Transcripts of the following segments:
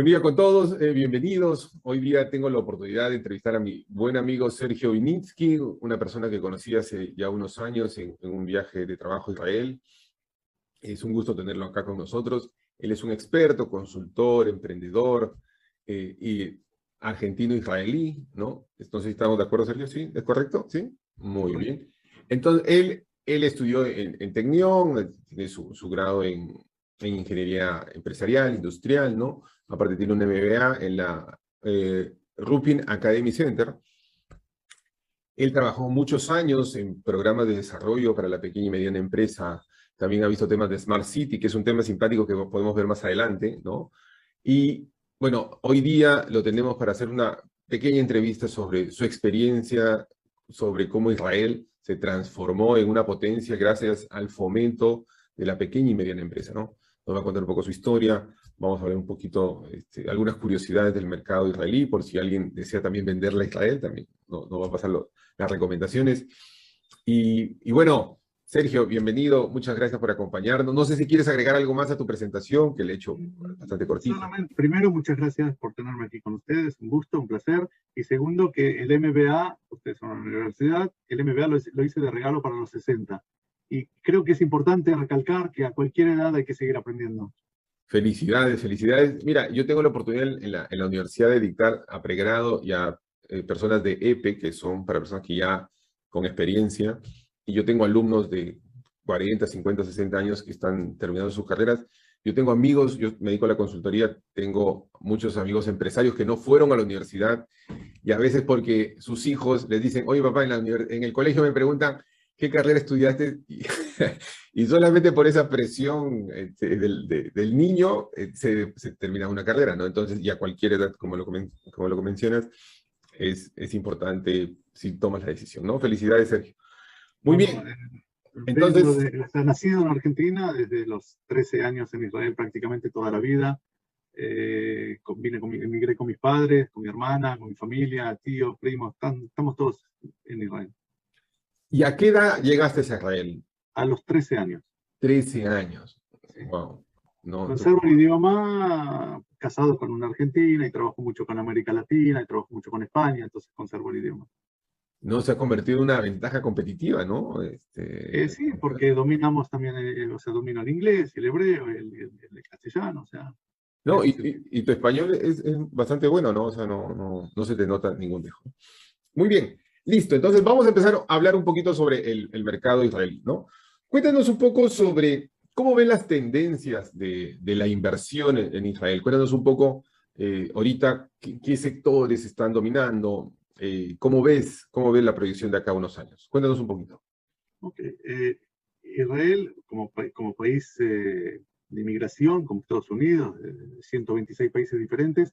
Buen día con todos, bienvenidos. Hoy día tengo la oportunidad de entrevistar a mi buen amigo Sergio Vinitsky, una persona que conocí hace ya unos años en un viaje de trabajo a Israel. Es un gusto tenerlo acá con nosotros. Él es un experto, consultor, emprendedor y argentino-israelí, ¿no? Entonces, ¿estamos de acuerdo, Sergio? ¿Sí? ¿Es correcto? ¿Sí? Muy bien. Entonces, él estudió en Tecnión, tiene su grado en ingeniería empresarial, industrial, ¿no? Aparte tiene un MBA en la Rupin Academy Center. Él trabajó muchos años en programas de desarrollo para la pequeña y mediana empresa. También ha visto temas de Smart City, que es un tema simpático que podemos ver más adelante, ¿no? Y bueno, hoy día lo tenemos para hacer una pequeña entrevista sobre su experiencia, sobre cómo Israel se transformó en una potencia gracias al fomento de la pequeña y mediana empresa, ¿no? Nos va a contar un poco su historia, vamos a hablar un poquito, algunas curiosidades del mercado israelí, por si alguien desea también venderla a Israel, también no va a pasar las recomendaciones. Y bueno, Sergio, bienvenido, muchas gracias por acompañarnos. No sé si quieres agregar algo más a tu presentación, que le he hecho bastante cortita. Solamente, primero, muchas gracias por tenerme aquí con ustedes, un gusto, un placer. Y segundo, que el MBA, ustedes son una universidad, el MBA lo hice de regalo para los 60. Y creo que es importante recalcar que a cualquier edad hay que seguir aprendiendo. Felicidades, felicidades. Mira, yo tengo la oportunidad en la universidad de dictar a pregrado y a personas de EPE, que son para personas que ya con experiencia, y yo tengo alumnos de 40, 50, 60 años que están terminando sus carreras. Yo tengo amigos, yo me dedico a la consultoría, tengo muchos amigos empresarios que no fueron a la universidad y a veces porque sus hijos les dicen, oye papá, en el colegio me preguntan, ¿qué carrera estudiaste? Y solamente por esa presión del niño se termina una carrera, ¿no? Entonces, ya a cualquier edad, como lo mencionas, es importante si tomas la decisión, ¿no? Felicidades, Sergio. Muy No, bien. vengo Entonces, o sea, nacido en Argentina, desde los 13 años en Israel prácticamente toda la vida. Emigré con mis padres, con mi hermana, con mi familia, tíos, primos, estamos todos en Israel. ¿y a qué edad llegaste a Israel? A los 13 años. 13 años. Sí. Wow. No, Conservo el idioma, casado con una argentina y trabajo mucho con América Latina y trabajo mucho con España, entonces conservo el idioma. no se ha convertido en una ventaja competitiva, ¿no? Sí, porque dominamos también, o sea, domino el inglés, el hebreo, el castellano, o sea. No, y tu español es bastante bueno, ¿no? O sea, no se te nota ningún dejo. Muy bien, listo. Entonces vamos a empezar a hablar un poquito sobre el mercado israelí, ¿no? Cuéntanos un poco sobre cómo ven las tendencias de la inversión en Israel. Cuéntanos un poco ahorita qué sectores están dominando, cómo ves la proyección de acá a unos años. Cuéntanos un poquito. Ok, Israel, como país de inmigración, como Estados Unidos, de 126 países diferentes,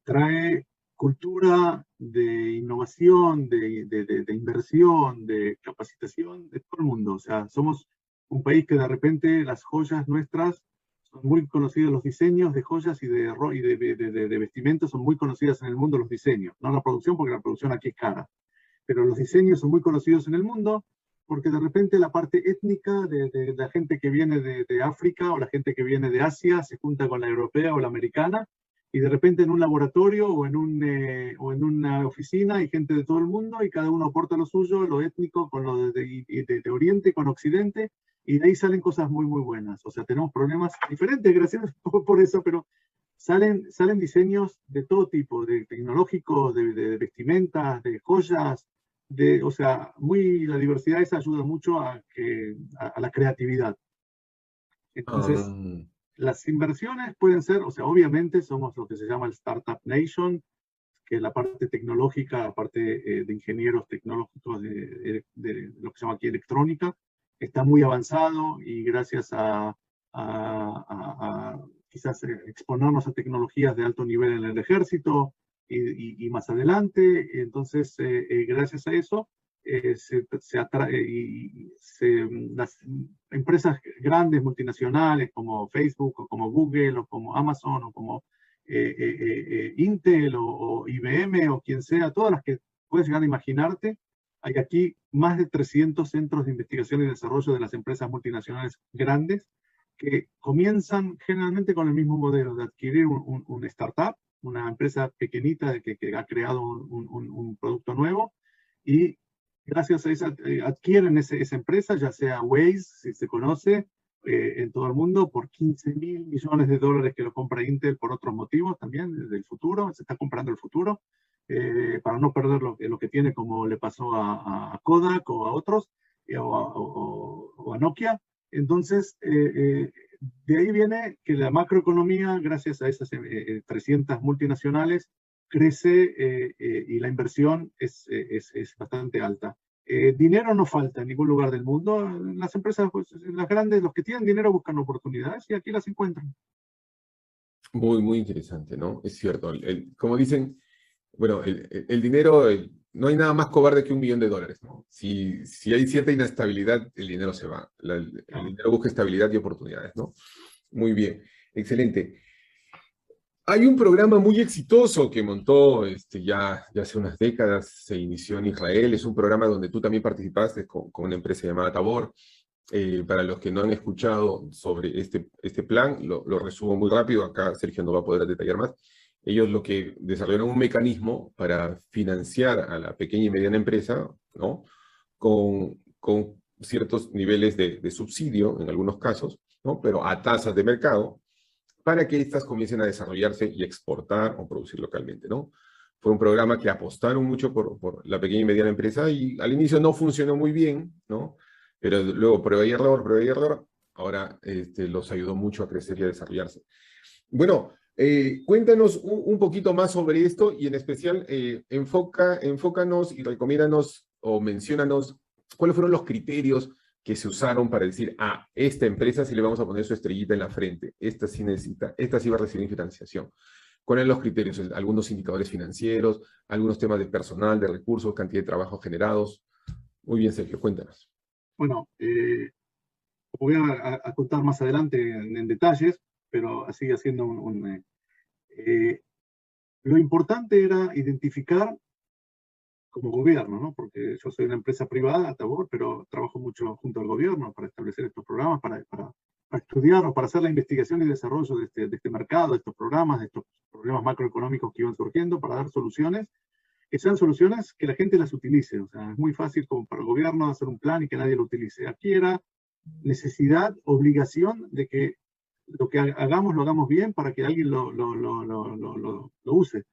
trae cultura de innovación, de inversión, de capacitación de todo el mundo. O sea, somos un país que de repente las joyas nuestras son muy conocidos, los diseños de joyas y de vestimentas son muy conocidas en el mundo, los diseños. No la producción, porque la producción aquí es cara, pero los diseños son muy conocidos en el mundo porque de repente la parte étnica de la gente que viene de África o la gente que viene de Asia se junta con la europea o la americana y de repente en un laboratorio o en una oficina hay gente de todo el mundo y cada uno aporta lo suyo, lo étnico con lo de Oriente, con Occidente, y de ahí salen cosas muy, muy buenas. O sea, tenemos problemas diferentes, gracias por eso, pero salen diseños de todo tipo, de tecnológicos, de vestimentas, de joyas, o sea, la diversidad esa ayuda mucho a la creatividad. Entonces, Ah, las inversiones pueden ser, o sea, obviamente somos lo que se llama el Startup Nation, que es la parte tecnológica, la parte de ingenieros tecnológicos de lo que se llama aquí electrónica, está muy avanzado y gracias a quizás exponernos a tecnologías de alto nivel en el ejército y más adelante, entonces gracias a eso las empresas grandes, multinacionales, como Facebook, o como Google, o como Amazon, o como Intel, o IBM, o quien sea, todas las que puedes llegar a imaginarte, hay aquí más de 300 centros de investigación y desarrollo de las empresas multinacionales grandes que comienzan generalmente con el mismo modelo de adquirir un startup, una empresa pequeñita que ha creado un producto nuevo, y gracias a esa adquieren esa empresa, ya sea Waze, si se conoce, en todo el mundo, por 15.000 millones de dólares que lo compra Intel por otros motivos también, desde el futuro, se está comprando el futuro, para no perder lo que tiene, como le pasó a Kodak o a otros, o a Nokia. Entonces, de ahí viene que la macroeconomía, gracias a esas 300 multinacionales, crece y la inversión es bastante alta. Dinero no falta en ningún lugar del mundo. Las empresas, pues, las grandes, los que tienen dinero buscan oportunidades y aquí las encuentran. Muy, muy interesante, ¿no? Es cierto. Como dicen, bueno, el dinero, no hay nada más cobarde que $1.000.000, ¿no? Si hay cierta inestabilidad, el dinero se va. El dinero busca estabilidad y oportunidades, ¿no? Muy bien, excelente. Hay un programa muy exitoso que montó ya hace unas décadas, se inició en Israel, es un programa donde tú también participaste con una empresa llamada Tabor. Para los que no han escuchado sobre este plan, lo resumo muy rápido, acá Sergio no va a poder detallar más. Ellos lo que desarrollaron un mecanismo para financiar a la pequeña y mediana empresa, ¿no? Con ciertos niveles de subsidio, en algunos casos, ¿no? Pero a tasas de mercado, para que éstas comiencen a desarrollarse y exportar o producir localmente, ¿no? Fue un programa que apostaron mucho por la pequeña y mediana empresa y al inicio no funcionó muy bien, ¿no? Pero luego prueba y error, ahora los ayudó mucho a crecer y a desarrollarse. Bueno, cuéntanos un poquito más sobre esto y en especial enfócanos y recomiéndanos o menciónanos cuáles fueron los criterios que se usaron para decir, a esta empresa sí le vamos a poner su estrellita en la frente, esta sí necesita, esta sí va a recibir financiación. ¿Cuáles son los criterios? Algunos indicadores financieros, algunos temas de personal, de recursos, cantidad de trabajo generados. Muy bien, Sergio, cuéntanos. Bueno, voy a contar más adelante en detalles, pero así haciendo lo importante era identificar como gobierno, ¿no? Porque yo soy una empresa privada, Tabor, pero trabajo mucho junto al gobierno para establecer estos programas, para estudiar o para hacer la investigación y desarrollo de este mercado, de estos programas, de estos problemas macroeconómicos que iban surgiendo, para dar soluciones que sean soluciones que la gente las utilice. O sea, es muy fácil como para el gobierno hacer un plan y que nadie lo utilice. Aquí era necesidad, obligación de que lo que hagamos lo hagamos bien para que alguien lo use.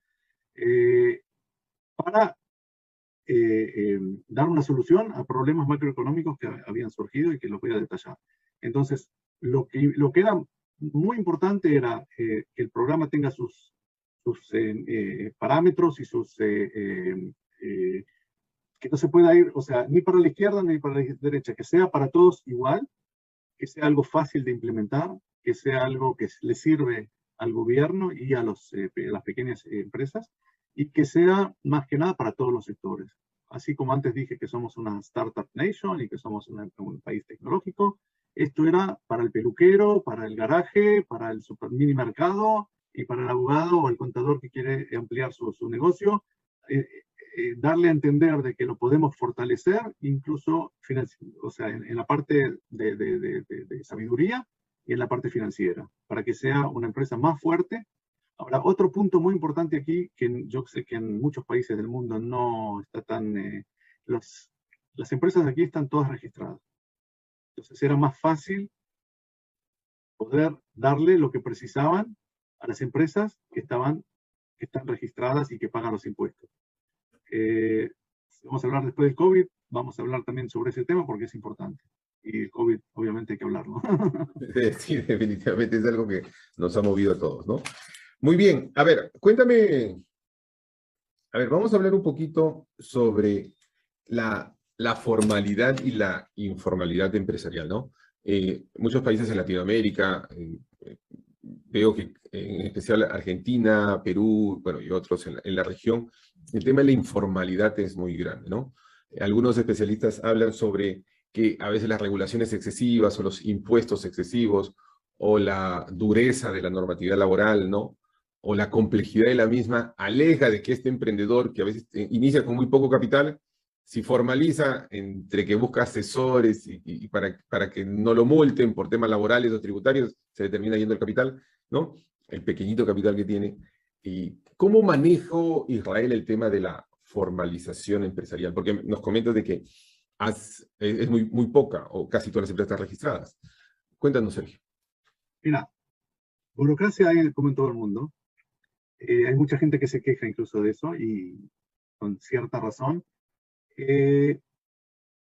Para dar una solución a problemas macroeconómicos que habían surgido y que los voy a detallar. Entonces, lo que era muy importante era que el programa tenga sus parámetros y que no se pueda ir, o sea, ni para la izquierda ni para la derecha, que sea para todos igual, que sea algo fácil de implementar, que sea algo que le sirve al gobierno y a las pequeñas empresas, y que sea más que nada para todos los sectores. Así como antes dije que somos una startup nation y que somos un país tecnológico, esto era para el peluquero, para el garaje, para el super mini mercado y para el abogado o el contador que quiere ampliar su negocio. Darle a entender de que lo podemos fortalecer, incluso o sea, en la parte de sabiduría y en la parte financiera, para que sea una empresa más fuerte. Ahora, otro punto muy importante aquí, que yo sé que en muchos países del mundo no está tan... las empresas aquí están todas registradas. Entonces era más fácil poder darle lo que precisaban a las empresas que están registradas y que pagan los impuestos. Vamos a hablar después del COVID, vamos a hablar también sobre ese tema porque es importante. Y el COVID, obviamente, hay que hablarlo. Sí, definitivamente es algo que nos ha movido a todos, ¿no? Muy bien, a ver, cuéntame, a ver, vamos a hablar un poquito sobre la formalidad y la informalidad empresarial, ¿no? Muchos países en Latinoamérica, veo que en especial Argentina, Perú, bueno, y otros en la región, el tema de la informalidad es muy grande, ¿no? Algunos especialistas hablan sobre que a veces las regulaciones excesivas o los impuestos excesivos o la dureza de la normatividad laboral, ¿no? O la complejidad de la misma aleja de que este emprendedor, que a veces inicia con muy poco capital, si formaliza entre que busca asesores y para que no lo multen por temas laborales o tributarios, se le termina yendo el capital, ¿no? El pequeñito capital que tiene. ¿Y cómo manejó Israel el tema de la formalización empresarial? Porque nos comentas de que es muy poca, o casi todas las empresas están registradas. Cuéntanos, Sergio. Mira, burocracia hay como en todo el mundo. Hay mucha gente que se queja incluso de eso y con cierta razón.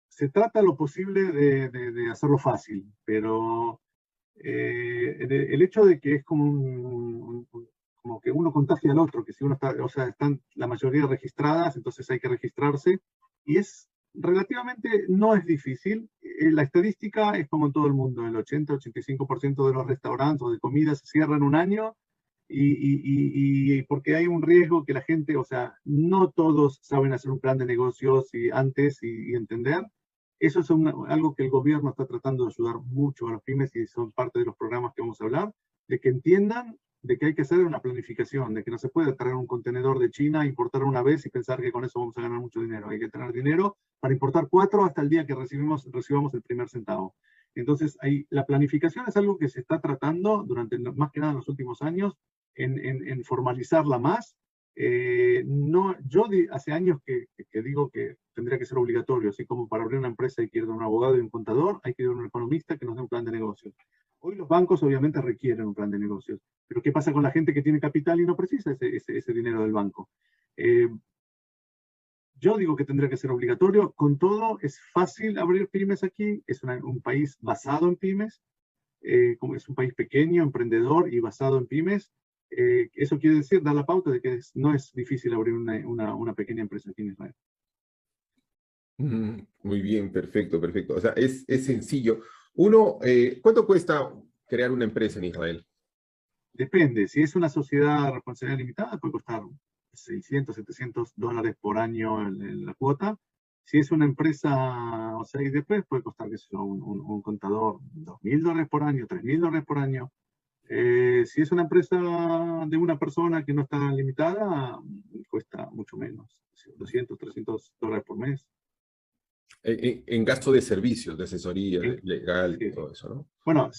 Se trata lo posible de hacerlo fácil, pero el hecho de que es como, como que uno contagia al otro, que si uno está, o sea, están la mayoría registradas, entonces hay que registrarse, y es relativamente, no es difícil. La estadística es como en todo el mundo, el 80-85% de los restaurantes o de comidas se cierran un año, y porque hay un riesgo que la gente, o sea, no todos saben hacer un plan de negocios antes y entender. Eso es algo que el gobierno está tratando de ayudar mucho a las pymes y son parte de los programas que vamos a hablar, de que entiendan de que hay que hacer una planificación, de que no se puede traer un contenedor de China, importar una vez y pensar que con eso vamos a ganar mucho dinero. Hay que tener dinero para importar 4 hasta el día que recibamos el primer centavo. Entonces, la planificación es algo que se está tratando durante, más que nada en los últimos años, en formalizarla más. No, yo hace años que digo que tendría que ser obligatorio, así como para abrir una empresa hay que ir de un abogado y un contador, hay que ir de un economista que nos dé un plan de negocios. Hoy los bancos obviamente requieren un plan de negocios, pero ¿qué pasa con la gente que tiene capital y no precisa ese dinero del banco? Yo digo que tendría que ser obligatorio. Con todo, es fácil abrir pymes aquí, es un país basado en pymes, como es un país pequeño, emprendedor y basado en pymes. Eso quiere decir, da la pauta de que no es difícil abrir una pequeña empresa aquí en Israel. Muy bien, perfecto, perfecto. O sea, es sencillo. ¿Cuánto cuesta crear una empresa en Israel? Depende, si es una sociedad de responsabilidad limitada, puede costar $600-700 por año en la cuota. Si es una empresa, o sea, y después puede costar, qué sé yo, un contador $2.000 por año, $3.000 por año. Si es una empresa de una persona que no está limitada, cuesta mucho menos, $200-300 por mes. En gasto de servicios, de asesoría, legal, Sí. todo eso, ¿no? Bueno,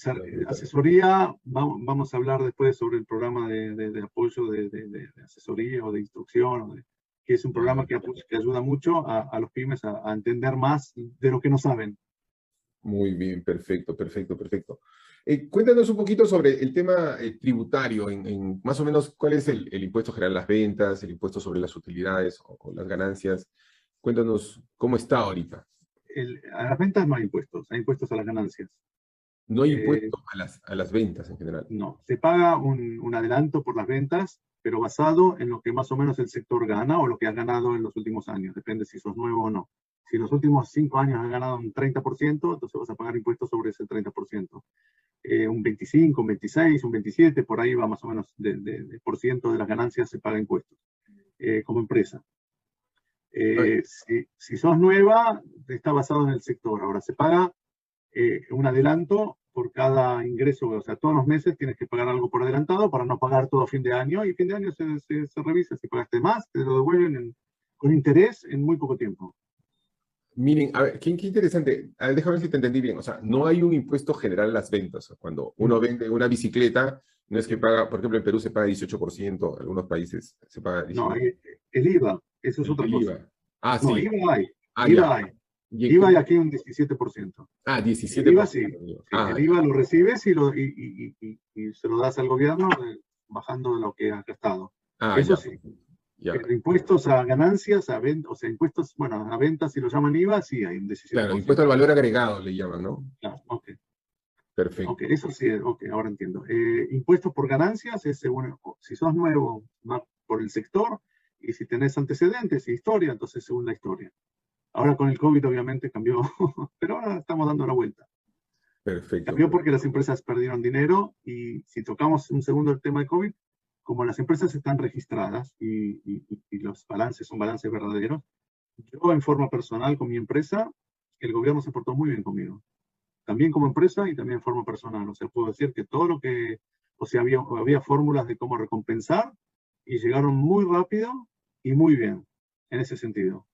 asesoría, vamos a hablar después sobre el programa de apoyo de asesoría o de instrucción, que es un programa que ayuda mucho a los pymes a entender más de lo que no saben. Muy bien, perfecto, perfecto, perfecto. Cuéntanos un poquito sobre el tema tributario, más o menos cuál es el impuesto general a las ventas, el impuesto sobre las utilidades o las ganancias. Cuéntanos cómo está ahorita. A las ventas no hay impuestos a las ganancias. No hay impuesto a las ventas en general. No, se paga un adelanto por las ventas, pero basado en lo que más o menos el sector gana o lo que has ganado en los últimos años, depende si sos nuevo o no. Si en los últimos 5 años has ganado un 30%, entonces vas a pagar impuestos sobre ese 30%. Un 25, un 26, un 27, por ahí va más o menos por ciento de las ganancias se paga impuestos como empresa. Si sos nueva, está basado en el sector. Ahora se paga un adelanto por cada ingreso, o sea, todos los meses tienes que pagar algo por adelantado para no pagar todo fin de año, y fin de año se revisa si pagaste más, te lo devuelven con interés en muy poco tiempo. Miren, a ver, qué interesante. A ver, déjame ver si te entendí bien. O sea, no hay un impuesto general a las ventas. Cuando uno vende una bicicleta, no es que paga, por ejemplo, en Perú se paga 18%, en algunos países se paga 18%. No, el IVA, eso es otra cosa. IVA. Ah, No, sí. IVA hay. Ya. IVA hay. IVA hay aquí un 17%. 17%. El IVA sí. El IVA lo recibes y se lo das al gobierno bajando de lo que has gastado. Eso ya. sí. Ya. Pero impuestos a ganancias, o sea, impuestos, bueno, a ventas, si lo llaman IVA, sí hay un 17%. Claro, impuesto al valor agregado le llaman, ¿no? Claro, ok. Perfecto. Ok, eso sí, ok, ahora entiendo. Impuestos por ganancias es según, si sos nuevo, más por el sector, y si tenés antecedentes y historia, entonces según la historia. Ahora con el COVID obviamente cambió, pero ahora estamos dando la vuelta. Perfecto. Cambió porque las empresas perdieron dinero, y si tocamos un segundo el tema de COVID, como las empresas están registradas y los balances son balances verdaderos, yo en forma personal con mi empresa, el gobierno se portó muy bien conmigo. También como empresa y también en forma personal. O sea, puedo decir que todo lo que, o sea, había fórmulas de cómo recompensar y llegaron muy rápido y muy bien en ese sentido.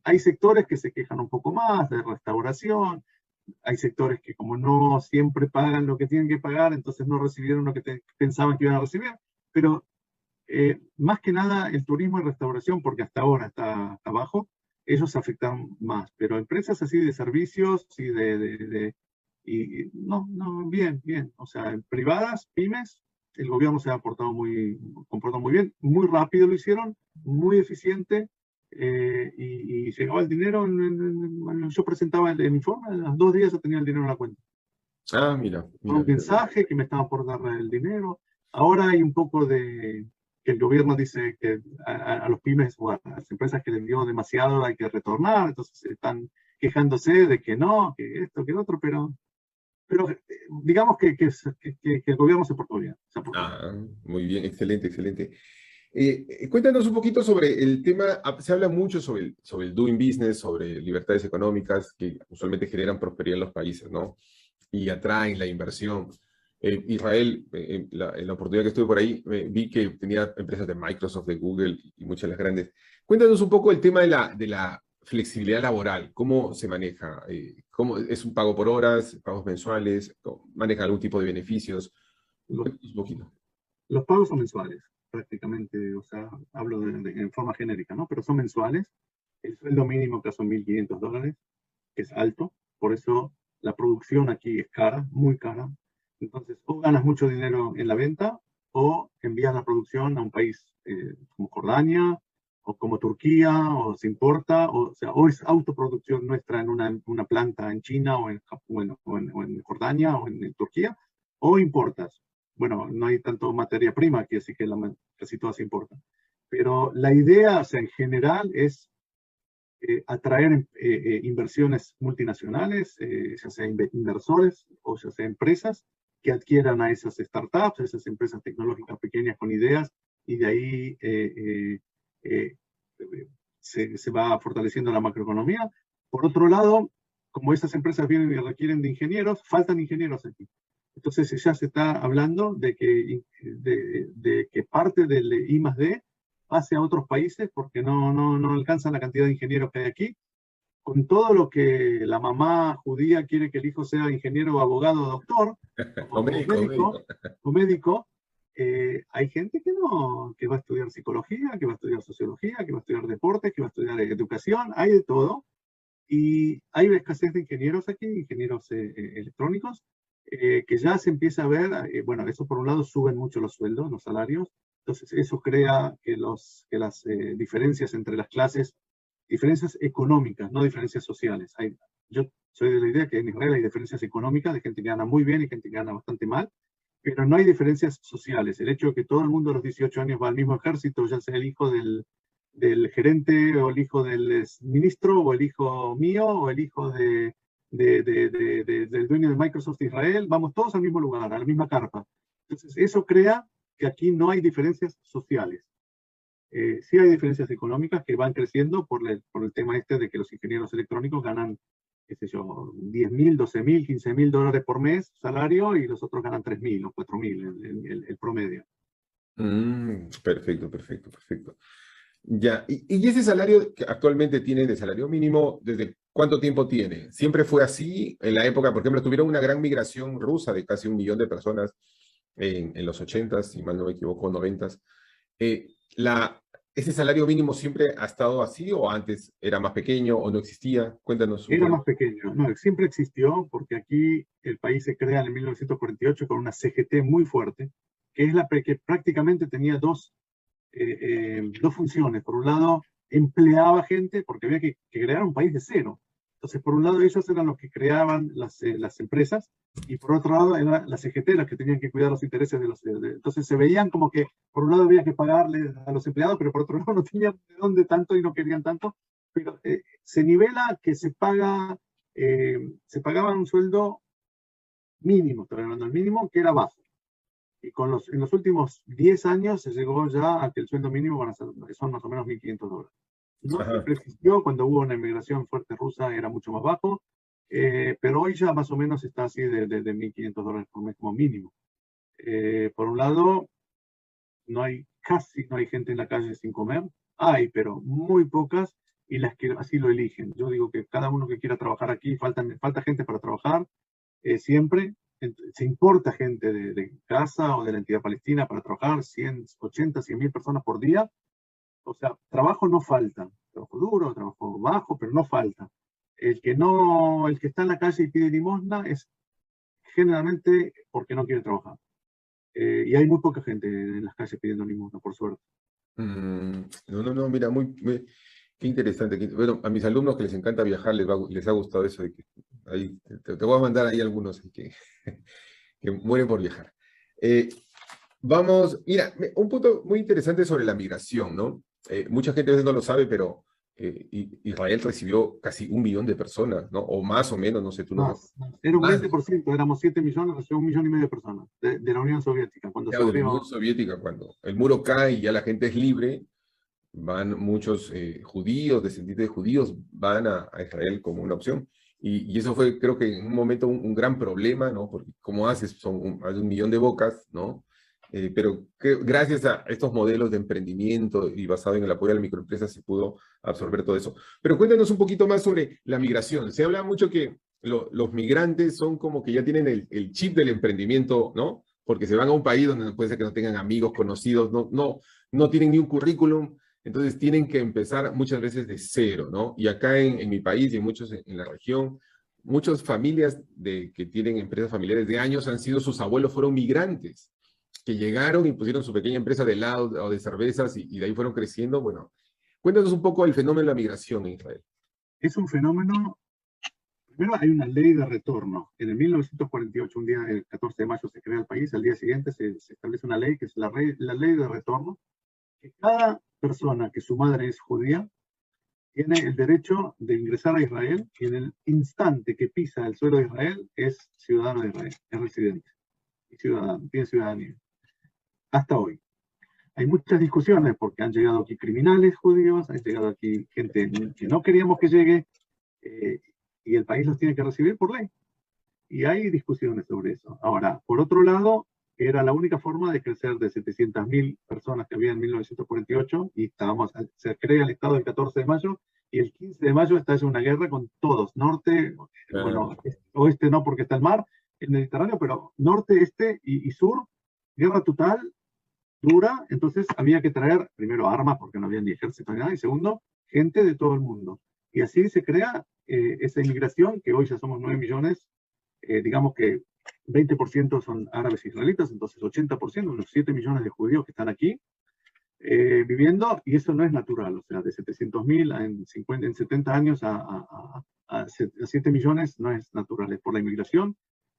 Hay sectores que se quejan un poco más de restauración, hay sectores que como no siempre pagan lo que tienen que pagar, entonces no recibieron lo que pensaban que iban a recibir, pero más que nada el turismo y restauración, porque hasta ahora está abajo, ellos afectan más, pero empresas así de servicios y no, no, bien, bien, o sea, privadas, pymes, el gobierno se ha comportado muy bien, muy rápido lo hicieron, muy eficiente, y llegaba el dinero, yo presentaba el informe, a los 2 días ya tenía el dinero en la cuenta. Ah, mira, Con mira, un mira, mira. mensaje que me estaban por dar el dinero. Ahora hay un poco de que el gobierno dice que a los pymes o a las empresas que les dio demasiado hay que retornar, entonces están quejándose de que no, que esto, que lo otro, pero digamos que el gobierno se portó bien, se portó bien. Ah, muy bien, excelente, excelente. Cuéntanos un poquito sobre el tema, se habla mucho sobre el doing business, sobre libertades económicas que usualmente generan prosperidad en los países, ¿no? Y atraen la inversión. Israel, en la oportunidad que estuve por ahí, vi que tenía empresas de Microsoft, de Google y muchas de las grandes. Cuéntanos un poco el tema de la flexibilidad laboral, cómo se maneja, cómo es un pago por horas, pagos mensuales, maneja algún tipo de beneficios. Los, Cuéntanos un poquito. los pagos son mensuales, prácticamente, o sea, hablo en forma genérica, ¿no? Pero son mensuales. El sueldo mínimo acá son $1.500, que es alto, por eso la producción aquí es cara, muy cara. Entonces, o ganas mucho dinero en la venta o envías la producción a un país como Jordania o como Turquía, o se importa, o sea, o es autoproducción nuestra en una planta en China o en, o en Jordania o en Turquía, o importas. Bueno, no hay tanto materia prima aquí, así que casi todas se importan. Pero la idea, o sea, en general es atraer inversiones multinacionales, ya sea inversores o ya sea empresas que adquieran a esas startups, a esas empresas tecnológicas pequeñas con ideas, y de ahí se va fortaleciendo la macroeconomía. Por otro lado, como esas empresas vienen y requieren de ingenieros, faltan ingenieros aquí. Entonces ya se está hablando de que parte del I más D pase a otros países porque no alcanzan la cantidad de ingenieros que hay aquí. Con todo lo que la mamá judía quiere que el hijo sea ingeniero, abogado, doctor, O o médico, o médico. médico, o médico, hay gente que no, que va a estudiar psicología, que va a estudiar sociología, que va a estudiar deportes, que va a estudiar educación, hay de todo. Y hay una escasez de ingenieros aquí, ingenieros electrónicos, que ya se empieza a ver, bueno, eso por un lado suben mucho los sueldos, los salarios, entonces eso crea que las diferencias entre las clases, diferencias económicas, no diferencias sociales. Yo soy de la idea que en Israel hay diferencias económicas de gente que gana muy bien y gente que gana bastante mal, pero no hay diferencias sociales. El hecho de que todo el mundo a los 18 años va al mismo ejército, ya sea el hijo del gerente o el hijo del ministro o el hijo mío o el hijo del dueño de Microsoft Israel, vamos todos al mismo lugar, a la misma carpa. Entonces, eso crea que aquí no hay diferencias sociales. Sí hay diferencias económicas que van creciendo por el tema este de que los ingenieros electrónicos ganan, qué sé yo, 10.000, 12.000, $15.000 por mes salario, y los otros ganan 3.000 o 4.000, el promedio. Perfecto, perfecto, perfecto. Ya, y ese salario que actualmente tienen de salario mínimo, ¿desde cuánto tiempo tiene? ¿Siempre fue así? En la época, por ejemplo, tuvieron una gran migración rusa de casi 1 millón de personas en los 80s, si mal no me equivoco, 90s. Eh, la, ¿Ese salario mínimo siempre ha estado así o antes era más pequeño o no existía? Cuéntanos un Era poquito. más pequeño, no, siempre existió, porque aquí el país se crea en 1948 con una CGT muy fuerte, que es que prácticamente tenía dos funciones. Por un lado, empleaba gente porque había que crear un país de cero. Entonces, por un lado, ellos eran los que creaban las empresas, y por otro lado, eran las CGT las que tenían que cuidar los intereses de entonces se veían como que por un lado había que pagarle a los empleados, pero por otro lado no tenían de dónde tanto y no querían tanto. Pero se nivela que se pagaba un sueldo mínimo, estoy hablando del mínimo, que era bajo. Y en los últimos 10 años se llegó ya a que el sueldo mínimo son más o menos $1.500. No Ajá. siempre existió, cuando hubo una inmigración fuerte rusa era mucho más bajo, pero hoy ya más o menos está así de $1.500 por mes como mínimo. Por un lado, casi no hay gente en la calle sin comer, hay, pero muy pocas, y las que así lo eligen. Yo digo que cada uno que quiera trabajar aquí, falta gente para trabajar siempre. Se importa gente de Gaza o de la entidad palestina para trabajar, 180, 100.000 personas por día. O sea, trabajo no falta. Trabajo duro, trabajo bajo, pero no falta. El que está en la calle y pide limosna es generalmente porque no quiere trabajar. Y hay muy poca gente en las calles pidiendo limosna, por suerte. No, mira, qué interesante. Bueno, a mis alumnos que les encanta viajar les ha gustado eso de que ahí, te voy a mandar ahí algunos que mueren por viajar. Vamos, mira, un punto muy interesante sobre la migración, ¿no? Mucha gente a veces no lo sabe, pero Israel recibió casi 1 millón de personas, ¿no? O más o menos, no sé, tú nos... Era un Más, 20%, éramos 7 millones, recibió 1,5 millones de personas de la Unión Soviética, cuando se de la Unión abrió. Soviética, cuando el muro cae y ya la gente es libre, van muchos judíos, descendientes de judíos, van a Israel como una opción. Y eso fue, creo que en un momento, un gran problema, ¿no? Porque, ¿cómo haces? Hay 1 millón de bocas, ¿no? Pero que gracias a estos modelos de emprendimiento y basado en el apoyo a la microempresa se pudo absorber todo eso. Pero cuéntanos un poquito más sobre la migración. Se habla mucho que los migrantes son como que ya tienen el chip del emprendimiento, ¿no? Porque se van a un país donde puede ser que no tengan amigos, conocidos, no tienen ni un currículum, entonces tienen que empezar muchas veces de cero, ¿no? Y acá en mi país y en muchos en la región, muchas familias que tienen empresas familiares de años han sido, sus abuelos fueron migrantes que llegaron y pusieron su pequeña empresa de helado o de cervezas y de ahí fueron creciendo. Bueno, cuéntanos un poco del fenómeno de la migración en Israel. Es un fenómeno. Primero hay una ley de retorno. En el 1948, un día, el 14 de mayo, se crea el país. Al día siguiente se establece una ley, que es la ley de retorno, que cada persona que su madre es judía tiene el derecho de ingresar a Israel y en el instante que pisa el suelo de Israel es ciudadano de Israel, es residente y ciudadano, tiene ciudadanía. Hasta hoy. Hay muchas discusiones porque han llegado aquí criminales judíos, han llegado aquí gente que no queríamos que llegue y el país los tiene que recibir por ley. Y hay discusiones sobre eso. Ahora, por otro lado, era la única forma de crecer de 700.000 personas que había en 1948 y se crea el Estado el 14 de mayo y el 15 de mayo estalla una guerra con todos, norte, bueno, oeste no porque está el mar, el Mediterráneo, pero norte, este y sur, guerra total, dura, entonces había que traer primero armas porque no había ni ejército ni nada, y segundo, gente de todo el mundo. Y así se crea esa inmigración, que hoy ya somos 9 millones, digamos que 20% son árabes israelitas, entonces 80%, unos 7 millones de judíos que están aquí viviendo, y eso no es natural, o sea, de 700.000 en 70 años a 7 millones no es natural, es por la inmigración.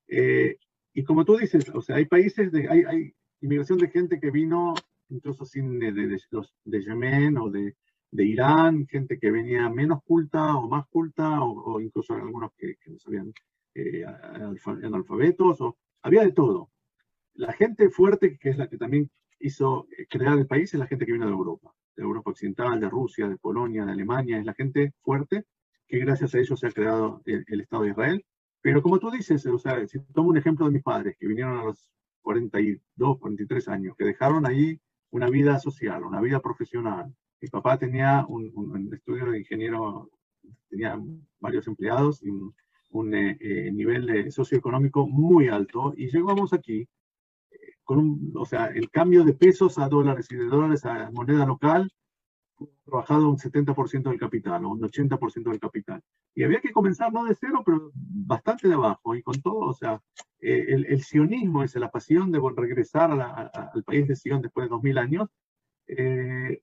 Y como tú dices, o sea, hay países, hay inmigración de gente que vino incluso sin de Yemen o de Irán, gente que venía menos culta o más culta, o incluso algunos que no sabían analfabetos, había de todo. La gente fuerte, que es la que también hizo crear el país, es la gente que viene de Europa Occidental, de Rusia, de Polonia, de Alemania, es la gente fuerte que gracias a ellos se ha creado el Estado de Israel. Pero como tú dices, o sea, si tomo un ejemplo de mis padres, que vinieron a los 42, 43 años, que dejaron ahí una vida social, una vida profesional. Mi papá tenía un estudio de ingeniero, tenía varios empleados y un nivel socioeconómico muy alto, y llegamos aquí o sea, el cambio de pesos a dólares y de dólares a moneda local, trabajado un 70% del capital o un 80% del capital. Y había que comenzar no de cero, pero bastante de abajo. Y con todo, o sea, el sionismo es la pasión de regresar al país de Sion después de 2000 años. Eh,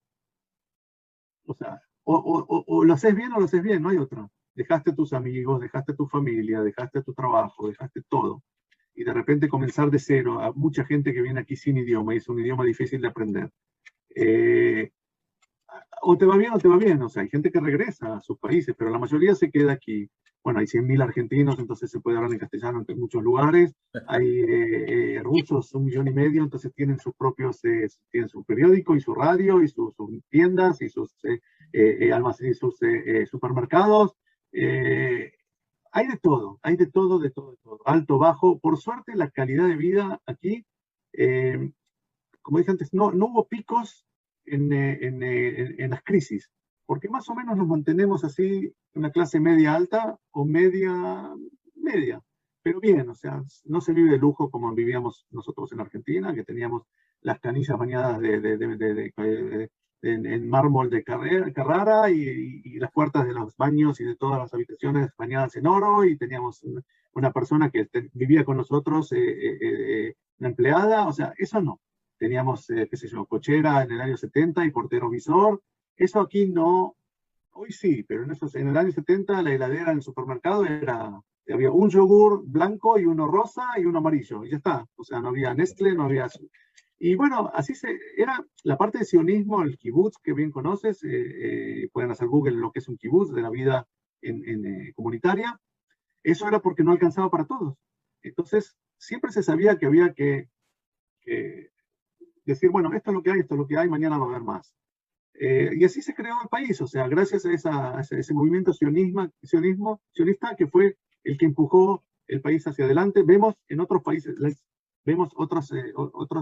o sea, o lo haces bien o lo haces bien, no hay otra. Dejaste tus amigos, dejaste tu familia, dejaste tu trabajo, dejaste todo. Y de repente comenzar de cero a mucha gente que viene aquí sin idioma y es un idioma difícil de aprender. O te va bien o te va bien, o sea, hay gente que regresa a sus países, pero la mayoría se queda aquí. Bueno, hay 100.000 argentinos, entonces se puede hablar en castellano en muchos lugares. Hay rusos, 1,5 millones, entonces tienen sus propios, tienen su periódico y su radio y sus tiendas y sus almacenes y sus supermercados. Hay de todo, hay de todo, de todo, de todo. Alto, bajo. Por suerte, la calidad de vida aquí, como dije antes, no hubo picos en las crisis. porque más o menos nos mantenemos así, una clase media alta o media, pero bien, o sea, no se vive de lujo como vivíamos nosotros en Argentina, que teníamos las canillas bañadas en mármol de Carrara y las puertas de los baños y de todas las habitaciones bañadas en oro, y teníamos una persona que vivía con nosotros, una empleada, o sea, eso no. Teníamos, qué sé yo, cochera en el año 70 y portero visor. Eso aquí no, hoy sí, pero en el año 70 la heladera en el supermercado había un yogur blanco y uno rosa y uno amarillo, y ya está. O sea, no había Nestlé, no había... Y bueno, era la parte de sionismo, el kibutz, que bien conoces, pueden hacer Google lo que es un kibutz, de la vida comunitaria. Eso era porque no alcanzaba para todos. Entonces, siempre se sabía que había que decir, bueno, esto es lo que hay, esto es lo que hay, mañana va a haber más. Y así se creó el país, o sea, gracias a ese movimiento sionista que fue el que empujó el país hacia adelante. Vemos en otros países, vemos otras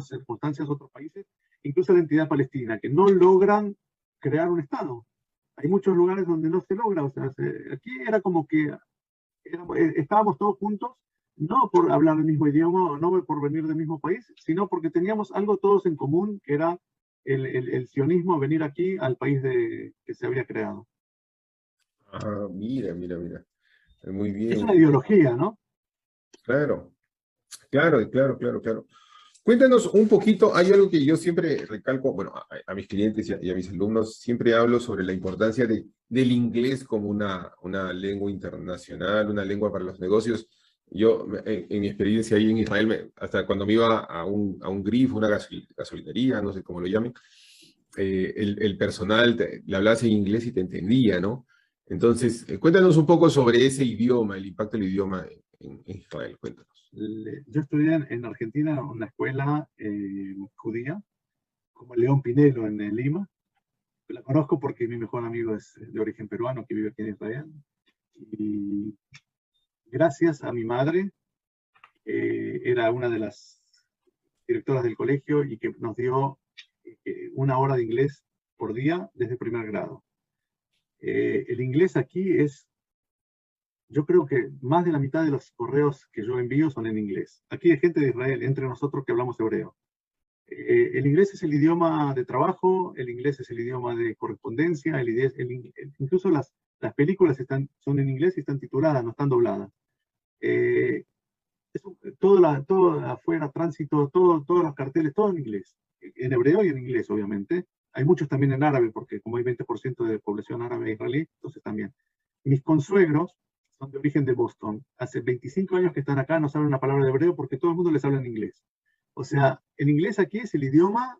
circunstancias, otros países, incluso la entidad palestina, que no logran crear un Estado. Hay muchos lugares donde no se logra, o sea, aquí era como que estábamos todos juntos, no por hablar el mismo idioma o no por venir del mismo país, sino porque teníamos algo todos en común, que era el sionismo, venir aquí al país que se había creado. Ah, mira, mira, mira. Muy Es bien. una ideología, ¿no? Claro, claro, claro, claro, claro. Cuéntanos un poquito, hay algo que yo siempre recalco, bueno, a mis clientes y a mis alumnos, siempre hablo sobre la importancia del inglés como una lengua internacional, una lengua para los negocios. Yo, en mi experiencia ahí en Israel, hasta cuando me iba a un grifo, una gasolinería, no sé cómo lo llamen, el personal le hablabas en inglés y te entendía, ¿no? Entonces, cuéntanos un poco sobre ese idioma, el impacto del idioma en Israel, cuéntanos. Yo estudié en Argentina en una escuela judía, como León Pinelo en Lima. La conozco porque mi mejor amigo es de origen peruano que vive aquí en Israel. Y gracias a mi madre, era una de las directoras del colegio y que nos dio una hora de inglés por día desde primer grado. El inglés aquí yo creo que más de la mitad de los correos que yo envío son en inglés. Aquí hay gente de Israel, entre nosotros que hablamos hebreo. El inglés es el idioma de trabajo, el inglés es el idioma de correspondencia, incluso las películas son en inglés y están tituladas, no están dobladas. Todo afuera, tránsito, todos los carteles, todo en inglés, en hebreo y en inglés, obviamente. Hay muchos también en árabe, porque como hay 20% de población árabe israelí, entonces también. Mis consuegros son de origen de Boston. Hace 25 años que están acá, no saben una palabra de hebreo porque todo el mundo les habla en inglés. O sea, el inglés aquí es el idioma,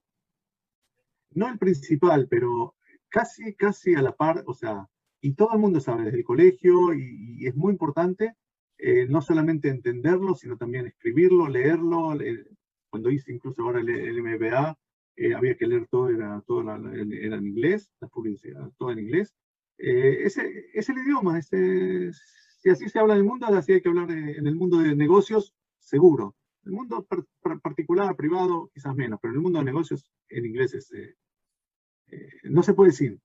no el principal, pero casi a la par, o sea, y todo el mundo sabe desde el colegio, y es muy importante no solamente entenderlo, sino también escribirlo, leerlo. Cuando hice incluso ahora el MBA, había que leer todo, era en inglés, la publicidad, todo en inglés. Ese es el idioma, si así se habla en el mundo, así hay que hablar en el mundo de negocios, seguro. El mundo particular, privado, quizás menos, pero en el mundo de negocios, en inglés no se puede decir.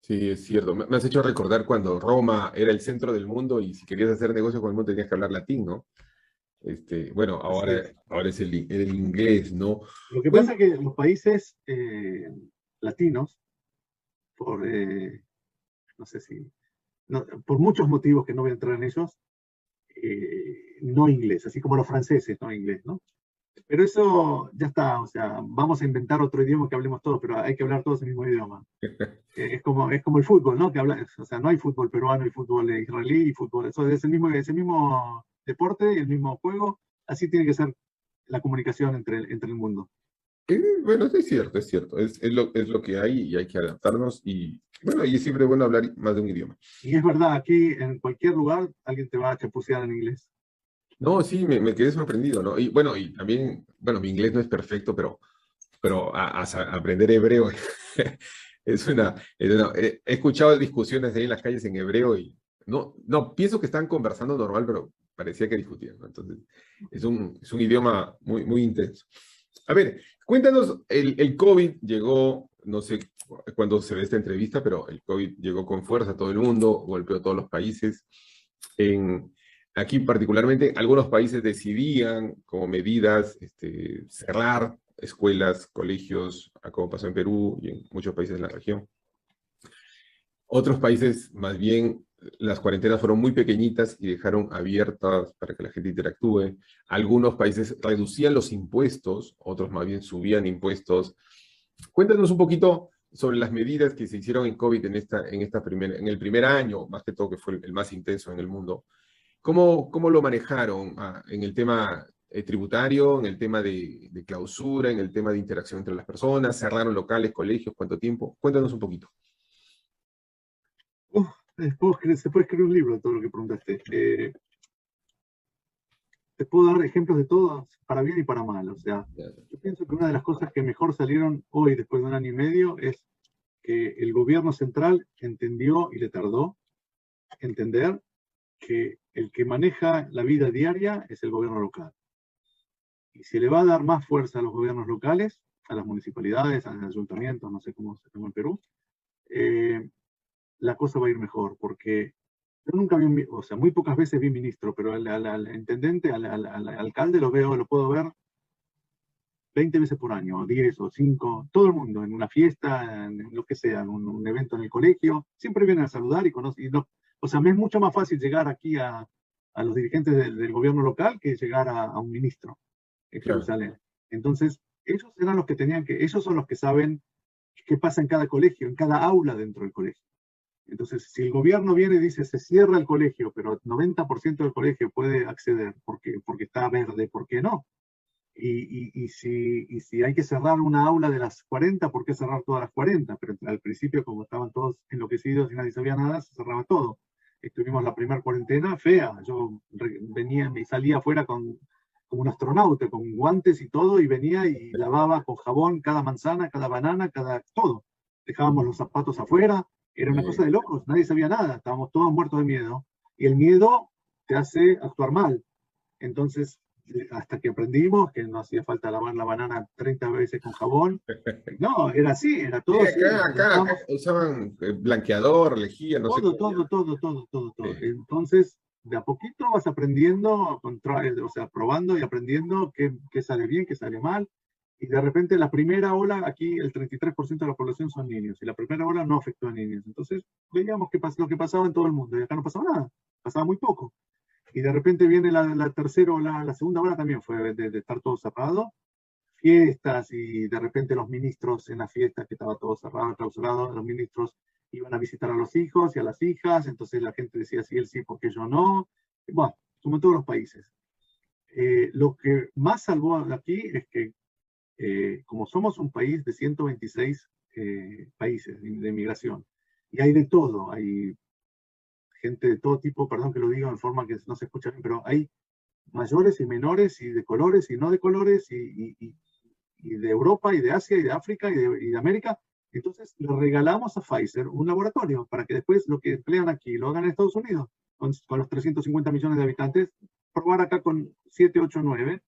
Sí, es cierto. Me has hecho recordar cuando Roma era el centro del mundo y si querías hacer negocio con el mundo tenías que hablar latín, ¿no? Bueno, Así es. ahora es el inglés, ¿no? Lo que Bueno, pasa es que los países latinos, no sé si, por muchos motivos que no voy a entrar en ellos, no inglés, así como los franceses no inglés, ¿no? Pero eso ya está, o sea, vamos a inventar otro idioma que hablemos todos, pero hay que hablar todos el mismo idioma. Es como el fútbol, ¿no? O sea, no hay fútbol peruano y fútbol israelí y fútbol, eso es el mismo deporte y el mismo juego, así tiene que ser la comunicación entre el mundo. bueno, es cierto, es cierto. Es lo que hay y hay que adaptarnos. Y bueno, y es siempre bueno hablar más de un idioma. Y es verdad, aquí en cualquier lugar alguien te va a chapucear en inglés. No, sí, me quedé sorprendido, ¿no? Y bueno, y también, bueno, mi inglés no es perfecto, pero aprender hebreo he escuchado discusiones ahí en las calles en hebreo y no, pienso que están conversando normal, pero parecía que discutían, ¿no? Entonces, es un idioma muy, muy intenso. A ver, cuéntanos, el COVID llegó, no sé cuándo se ve esta entrevista, pero el COVID llegó con fuerza a todo el mundo, golpeó a todos los países. En, aquí particularmente, algunos países decidían como medidas cerrar escuelas, colegios, como pasó en Perú y en muchos países de la región. Otros países, más bien, las cuarentenas fueron muy pequeñitas y dejaron abiertas para que la gente interactúe. Algunos países reducían los impuestos, otros más bien subían impuestos. Cuéntanos un poquito sobre las medidas que se hicieron en COVID en el primer año, más que todo que fue el más intenso en el mundo. ¿Cómo lo manejaron en el tema tributario, en el tema de clausura, en el tema de interacción entre las personas? ¿Cerraron locales, colegios? ¿Cuánto tiempo? Cuéntanos un poquito. Se puede escribir un libro de todo lo que preguntaste. Te puedo dar ejemplos de todo, para bien y para mal. O sea, yo pienso que una de las cosas que mejor salieron hoy, después de un año y medio, es que el gobierno central entendió, y le tardó entender, que el que maneja la vida diaria es el gobierno local. Y se le va a dar más fuerza a los gobiernos locales, a las municipalidades, a los ayuntamientos, no sé cómo se llama en Perú, la cosa va a ir mejor, porque yo nunca vi, o sea, muy pocas veces vi ministro, pero al intendente, al alcalde lo puedo ver 20 veces por año, 10 o 5, todo el mundo, en una fiesta, en lo que sea, en un evento en el colegio, siempre vienen a saludar y conocen. O sea, me es mucho más fácil llegar aquí a los dirigentes del gobierno local que llegar a un ministro en Jerusalén. Entonces, ellos eran los que ellos son los que saben qué pasa en cada colegio, en cada aula dentro del colegio. Entonces, si el gobierno viene y dice se cierra el colegio, pero el 90% del colegio puede acceder porque está verde, ¿por qué no? Y si hay que cerrar una aula de las 40, ¿por qué cerrar todas las 40? Pero al principio, como estaban todos enloquecidos y nadie sabía nada, se cerraba todo. Estuvimos la primera cuarentena fea. Yo venía y salía afuera como un astronauta, con guantes y todo, y venía y lavaba con jabón cada manzana, cada banana, todo. Dejábamos los zapatos afuera. Era una cosa de locos, nadie sabía nada. Estábamos todos muertos de miedo. Y el miedo te hace actuar mal. Entonces, hasta que aprendimos que no hacía falta lavar la banana 30 veces con jabón. No, era así, era todo Sí, así. acá usaban blanqueador, lejía, no sé Todo, cómo. todo. Sí. Entonces, de a poquito vas aprendiendo, o sea, probando y aprendiendo qué sale bien, qué sale mal. Y de repente la primera ola, aquí el 33% de la población son niños, y la primera ola no afectó a niños. Entonces veíamos lo que pasaba en todo el mundo, y acá no pasaba nada, pasaba muy poco. Y de repente viene la tercera ola, la segunda ola también fue de estar todo cerrado, fiestas, y de repente los ministros en las fiestas, que estaba todo cerrado, clausurado, los ministros iban a visitar a los hijos y a las hijas, entonces la gente decía sí, él sí, porque yo no. Bueno, como en todos los países. Lo que más salvó aquí es que como somos un país de 126 países de inmigración, y hay de todo, hay gente de todo tipo, perdón que lo diga en forma que no se escucha bien, pero hay mayores y menores, y de colores y no de colores, y de Europa, y de Asia, y de África, y de América. Entonces le regalamos a Pfizer un laboratorio para que después lo que emplean aquí lo hagan en Estados Unidos, con los 350 millones de habitantes, probar acá con 7, 8, 9,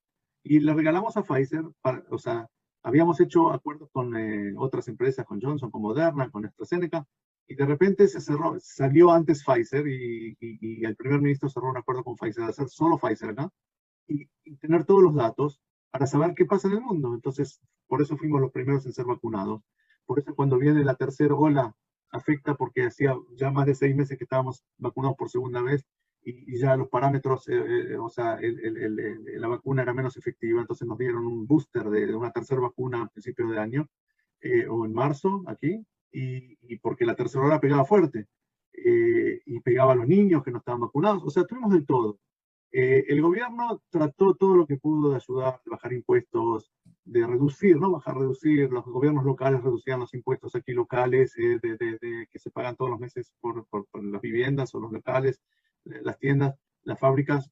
y le regalamos a Pfizer, o sea, habíamos hecho acuerdos con otras empresas, con Johnson, con Moderna, con AstraZeneca, y de repente salió antes Pfizer, y el primer ministro cerró un acuerdo con Pfizer de hacer solo Pfizer acá, y tener todos los datos para saber qué pasa en el mundo. Entonces, por eso fuimos los primeros en ser vacunados. Por eso cuando viene la tercera ola, afecta, porque hacía ya más de 6 meses que estábamos vacunados por segunda vez, y ya los parámetros, o sea, la vacuna era menos efectiva, entonces nos dieron un booster de una tercera vacuna a principios de año, o en marzo aquí, y porque la tercera ola pegaba fuerte, y pegaba a los niños que no estaban vacunados, o sea, tuvimos de todo. El gobierno trató todo lo que pudo de ayudar, de bajar impuestos, de reducir, ¿no? Reducir, los gobiernos locales reducían los impuestos aquí locales, que se pagan todos los meses por las viviendas o los locales, las tiendas, las fábricas.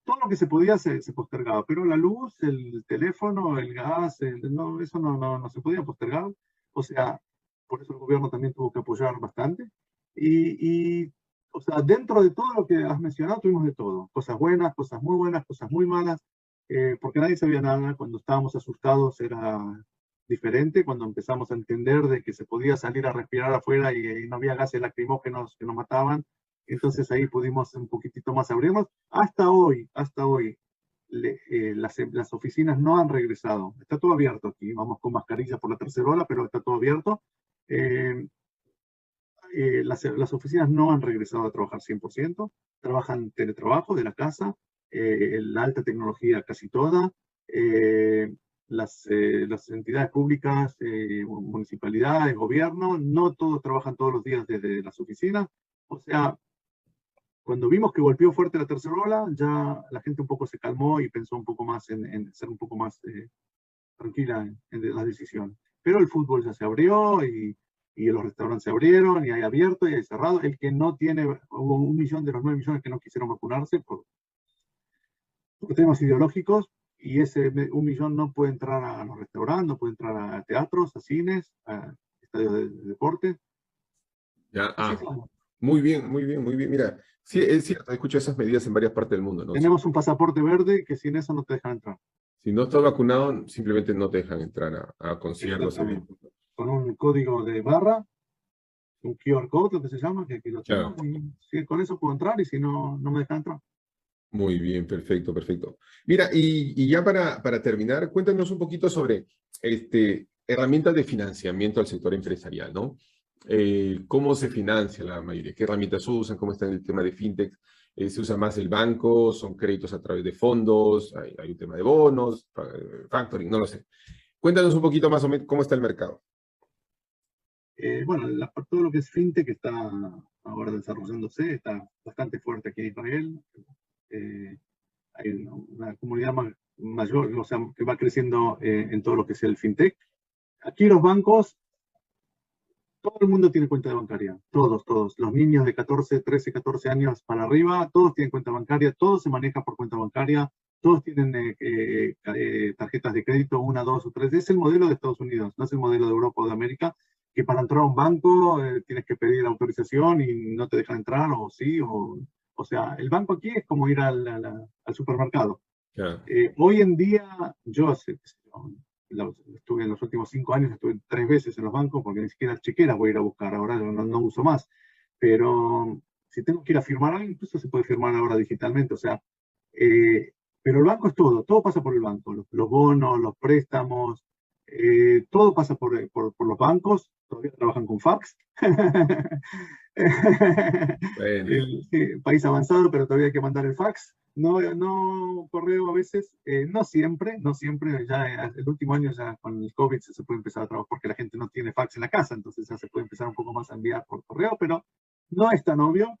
Todo lo que se podía se postergaba, pero la luz, el teléfono, el gas, no, eso no se podía postergar. O sea, por eso el gobierno también tuvo que apoyar bastante. Y o sea, dentro de todo lo que has mencionado, tuvimos de todo. Cosas buenas, cosas muy malas, porque nadie sabía nada. Cuando estábamos asustados era diferente cuando empezamos a entender de que se podía salir a respirar afuera y no había gases lacrimógenos que nos mataban. Entonces ahí pudimos un poquitito más abrirnos. Hasta hoy, las oficinas no han regresado. Está todo abierto aquí. Vamos con mascarillas por la tercera ola, pero está todo abierto. Eh, las oficinas no han regresado a trabajar 100%. Trabajan teletrabajo de la casa, la alta tecnología casi toda. Las entidades públicas, municipalidades, gobierno, no todos trabajan todos los días desde las oficinas. O sea, cuando vimos que golpeó fuerte la tercera ola, ya la gente un poco se calmó y pensó un poco más en ser un poco más tranquila en las decisiones. Pero el fútbol ya se abrió y los restaurantes se abrieron y hay abierto y hay cerrado. El que no tiene, hubo 1 millón de los 9 millones que no quisieron vacunarse por temas ideológicos, y ese 1 millón no puede entrar a los restaurantes, no puede entrar a teatros, a cines, a estadios de deporte. Ya, Así estamos. muy bien, muy bien, muy bien. Mira, sí, es cierto, escucho esas medidas en varias partes del mundo, ¿no? Tenemos un pasaporte verde que sin eso no te dejan entrar. Si no estás vacunado, simplemente no te dejan entrar a conciertos, Exactamente. eventos. Con un código de barra, un QR code, lo que se llama, que aquí lo tengo, Claro. y si con eso puedo entrar y si no, no me dejan entrar. Muy bien, perfecto, perfecto. Mira, y ya para terminar, cuéntanos un poquito sobre herramientas de financiamiento al sector empresarial, ¿no? ¿Cómo se financia la mayoría? ¿Qué herramientas usan? ¿Cómo está en el tema de fintech? ¿Se usa más el banco? ¿Son créditos a través de fondos? ¿Hay un tema de bonos? ¿Factoring? No lo sé. Cuéntanos un poquito más o menos cómo está el mercado. Bueno, todo lo que es fintech está ahora desarrollándose, está bastante fuerte aquí en Israel. Eh, Hay una comunidad mayor, o sea, que va creciendo en todo lo que es el fintech. Aquí los bancos, todo el mundo tiene cuenta bancaria, todos. Los niños de 14, 13, 14 años para arriba, todos tienen cuenta bancaria, todo se maneja por cuenta bancaria, todos tienen tarjetas de crédito, 1, 2 o 3. Es el modelo de Estados Unidos, no es el modelo de Europa o de América, que para entrar a un banco tienes que pedir autorización y no te dejan entrar, o sí, o sea, el banco aquí es como ir al supermercado. Ya. Hoy en día, estuve en los últimos 5 años, estuve 3 veces en los bancos porque ni siquiera chequera voy a ir a buscar, ahora no uso más. Pero si tengo que ir a firmar algo, incluso se puede firmar ahora digitalmente. O sea, pero el banco es todo pasa por el banco, los bonos, los préstamos, todo pasa por los bancos, todavía trabajan con fax. Bueno, Sí, país avanzado, pero todavía hay que mandar el fax. No correo a veces, no siempre, ya el último año ya con el COVID se puede empezar a trabajar porque la gente no tiene fax en la casa, entonces ya se puede empezar un poco más a enviar por correo, pero no es tan obvio.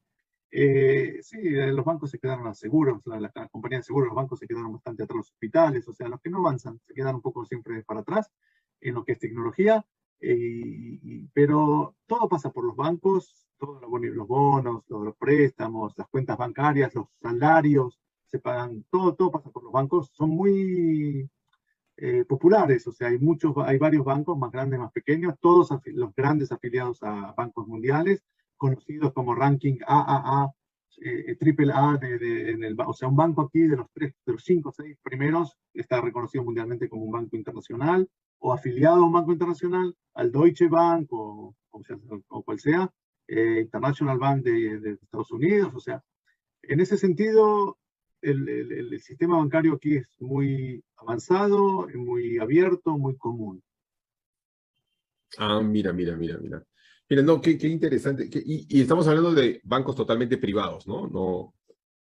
Sí, los bancos se quedaron seguros, las compañías de seguros, los bancos se quedaron bastante atrás, los hospitales, o sea, los que no avanzan se quedan un poco siempre para atrás en lo que es tecnología, pero todo pasa por los bancos, todos los bonos, los préstamos, las cuentas bancarias, los salarios, se pagan, todo pasa por los bancos, son muy populares, o sea, hay varios bancos, más grandes, más pequeños, todos los grandes afiliados a bancos mundiales, conocidos como ranking AAA, triple A, o sea, un banco aquí de los 5 o 6 primeros está reconocido mundialmente como un banco internacional, o afiliado a un banco internacional, al Deutsche Bank, o cual sea, International Bank de Estados Unidos, o sea, en ese sentido, el sistema bancario aquí es muy avanzado, muy abierto, muy común. mira, mira, mira, mira. Mira, no, qué interesante. Y estamos hablando de bancos totalmente privados, ¿no? No,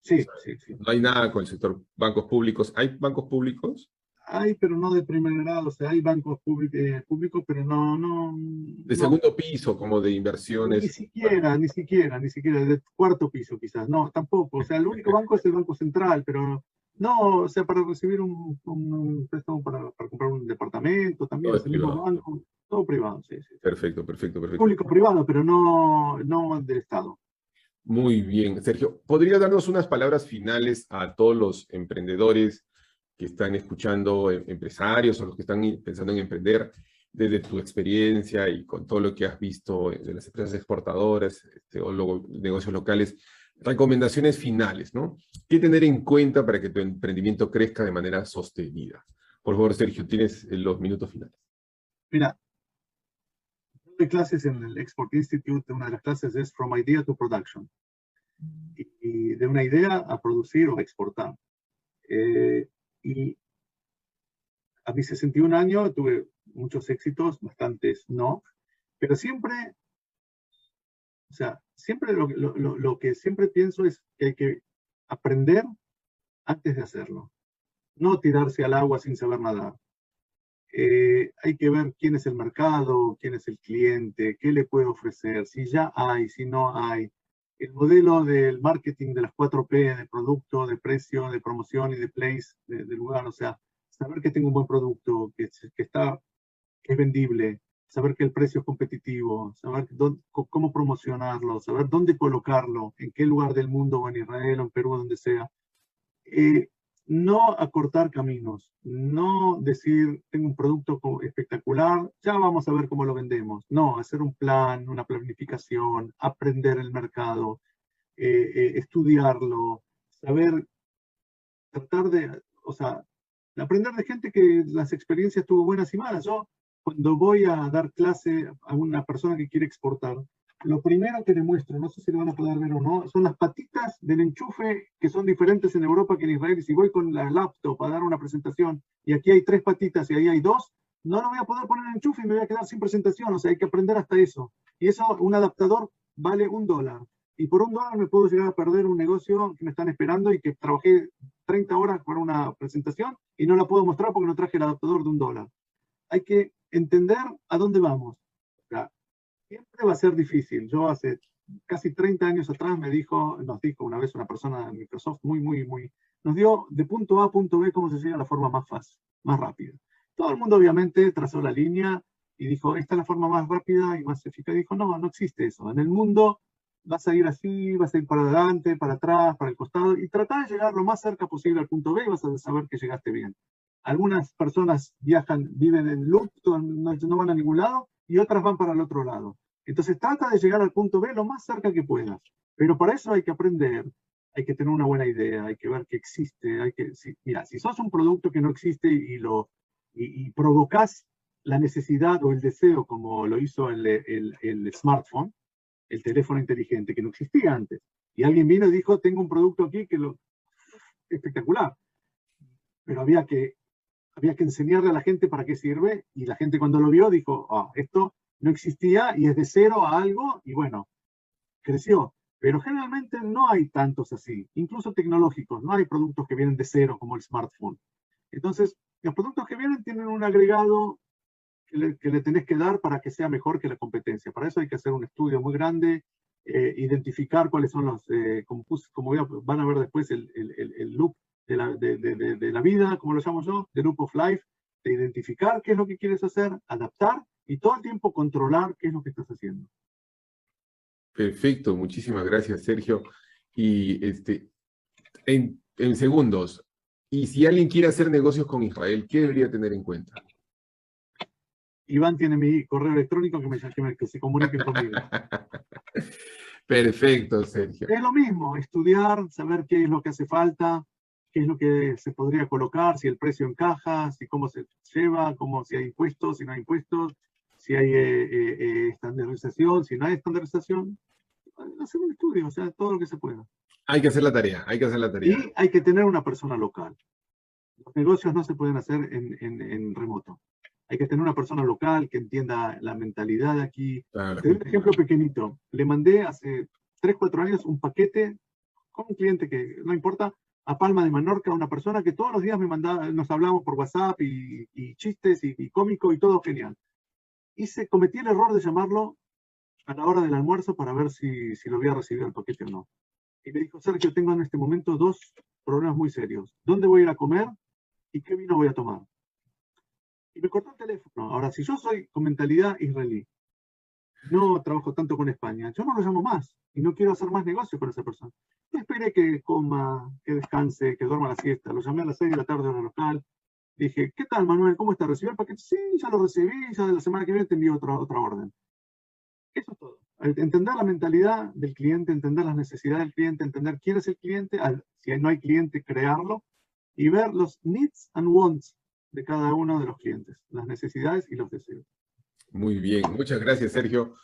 Sí, sí, sí. no hay nada con el sector bancos públicos. ¿Hay bancos públicos? Hay, pero no de primer grado, o sea, hay bancos públicos, pero De no, segundo piso, como de ni inversiones. Bueno, siquiera, ni siquiera, ni siquiera, de cuarto piso quizás, no, tampoco. O sea, el único banco es el Banco Central, pero no, o sea, para recibir un préstamo para comprar un departamento también, todo es es el mismo privado. banco, todo privado, sí, sí. Perfecto, perfecto, perfecto. Público-privado, pero no del Estado. Muy bien, Sergio. ¿Podría darnos unas palabras finales a todos los emprendedores que están escuchando, empresarios o los que están pensando en emprender, desde tu experiencia y con todo lo que has visto de las empresas exportadoras o luego negocios locales? Recomendaciones finales, ¿no? ¿Qué tener en cuenta para que tu emprendimiento crezca de manera sostenida? Por favor, Sergio, tienes los minutos finales. Mira, doy clases en el Export Institute, una de las clases es From Idea to Production, y de una idea a producir o a exportar. Y a mis 61 años tuve muchos éxitos, bastantes no, pero siempre, o sea, siempre lo que siempre pienso es que hay que aprender antes de hacerlo, no tirarse al agua sin saber nadar. Hay que ver quién es el mercado, quién es el cliente, qué le puede ofrecer, si ya hay, si no hay. El modelo del marketing de las 4P, de producto, de precio, de promoción y de place, de lugar, o sea, saber que tengo un buen producto, que es vendible, saber que el precio es competitivo, saber cómo promocionarlo, saber dónde colocarlo, en qué lugar del mundo, o en Israel, o en Perú, donde sea. Eh, no acortar caminos, no decir, tengo un producto espectacular, ya vamos a ver cómo lo vendemos. No, hacer un plan, una planificación, aprender el mercado, estudiarlo, saber, tratar de, o sea, aprender de gente que las experiencias tuvo buenas y malas. Yo, cuando voy a dar clase a una persona que quiere exportar, lo primero que le muestro, no sé si lo van a poder ver o no, son las patitas del enchufe que son diferentes en Europa que en Israel. Y si voy con la laptop a dar una presentación y aquí hay 3 patitas y ahí hay 2, no lo voy a poder poner en enchufe y me voy a quedar sin presentación. O sea, hay que aprender hasta eso. Y eso, un adaptador vale $1. Y por $1 me puedo llegar a perder un negocio que me están esperando y que trabajé 30 horas para una presentación y no la puedo mostrar porque no traje el adaptador de $1. Hay que entender a dónde vamos. O sea, siempre va a ser difícil. Yo hace casi 30 años atrás nos dijo una vez una persona de Microsoft nos dio de punto A a punto B cómo se llega a la forma más fácil, más rápida. Todo el mundo obviamente trazó la línea y dijo, esta es la forma más rápida y más eficaz. Y dijo, no, no existe eso. En el mundo vas a ir así, vas a ir para adelante, para atrás, para el costado, y tratar de llegar lo más cerca posible al punto B y vas a saber que llegaste bien. Algunas personas viven en loop, no van a ningún lado, y otras van para el otro lado. Entonces trata de llegar al punto B lo más cerca que puedas. Pero para eso hay que aprender, hay que tener una buena idea, hay que ver que existe. Mira, si sos un producto que no existe y provocas la necesidad o el deseo, como lo hizo el smartphone, el teléfono inteligente, que no existía antes. Y alguien vino y dijo, tengo un producto aquí que lo espectacular. Pero había que enseñarle a la gente para qué sirve, y la gente cuando lo vio dijo, esto no existía y es de cero a algo, y bueno, creció. Pero generalmente no hay tantos así, incluso tecnológicos, no hay productos que vienen de cero como el smartphone. Entonces, los productos que vienen tienen un agregado que le tenés que dar para que sea mejor que la competencia. Para eso hay que hacer un estudio muy grande, identificar cuáles son como van a ver después el loop de la vida, como lo llamo yo, the loop of life, de identificar qué es lo que quieres hacer, adaptar y todo el tiempo controlar qué es lo que estás haciendo. Perfecto, muchísimas gracias, Sergio. Y en segundos, y si alguien quiere hacer negocios con Israel, ¿qué debería tener en cuenta? Iván tiene mi correo electrónico que se comuniquen conmigo. Perfecto, Sergio. Es lo mismo, estudiar, saber qué es lo que hace falta, qué es lo que se podría colocar, si el precio encaja, si cómo se lleva, si hay impuestos, si no hay impuestos, si hay estandarización, si no hay estandarización. Hacer un estudio, o sea, todo lo que se pueda. Hay que hacer la tarea, hay que hacer la tarea. Y hay que tener una persona local. Los negocios no se pueden hacer en remoto. Hay que tener una persona local que entienda la mentalidad de aquí. Claro. Te doy un ejemplo pequeñito. Le mandé hace 3, 4 años un paquete con un cliente que, no importa, a Palma de Mallorca, una persona que todos los días nos hablamos por WhatsApp y chistes y cómico y todo genial. Cometí el error de llamarlo a la hora del almuerzo para ver si lo había recibido el paquete o no. Y me dijo, Sergio, tengo en este momento 2 problemas muy serios. ¿Dónde voy a ir a comer y qué vino voy a tomar? Y me cortó el teléfono. Ahora, si yo soy con mentalidad israelí, no trabajo tanto con España, yo no lo llamo más y no quiero hacer más negocio con esa persona. Yo esperé que coma, que descanse, que duerma la siesta. Lo llamé a las 6 de la tarde hora local. Dije, ¿qué tal, Manuel? ¿Cómo está? ¿Recibió el paquete? Sí, ya lo recibí, ya de la semana que viene te envío otra orden. Eso es todo. Entender la mentalidad del cliente, entender las necesidades del cliente, entender quién es el cliente, si no hay cliente, crearlo, y ver los needs and wants de cada uno de los clientes, las necesidades y los deseos. Muy bien, muchas gracias, Sergio.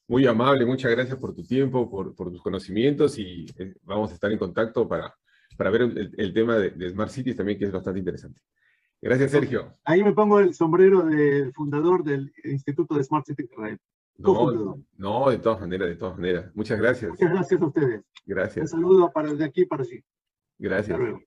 Muy amable, muchas gracias por tu tiempo, por tus conocimientos y vamos a estar en contacto para ver el tema de Smart Cities también, que es bastante interesante. Gracias, Sergio. Ahí me pongo el sombrero del fundador del Instituto de Smart City Israel. No, no, de todas maneras, de todas maneras. Muchas gracias. Muchas gracias a ustedes. Un Gracias, saludo de aquí para allí. Hasta gracias. luego.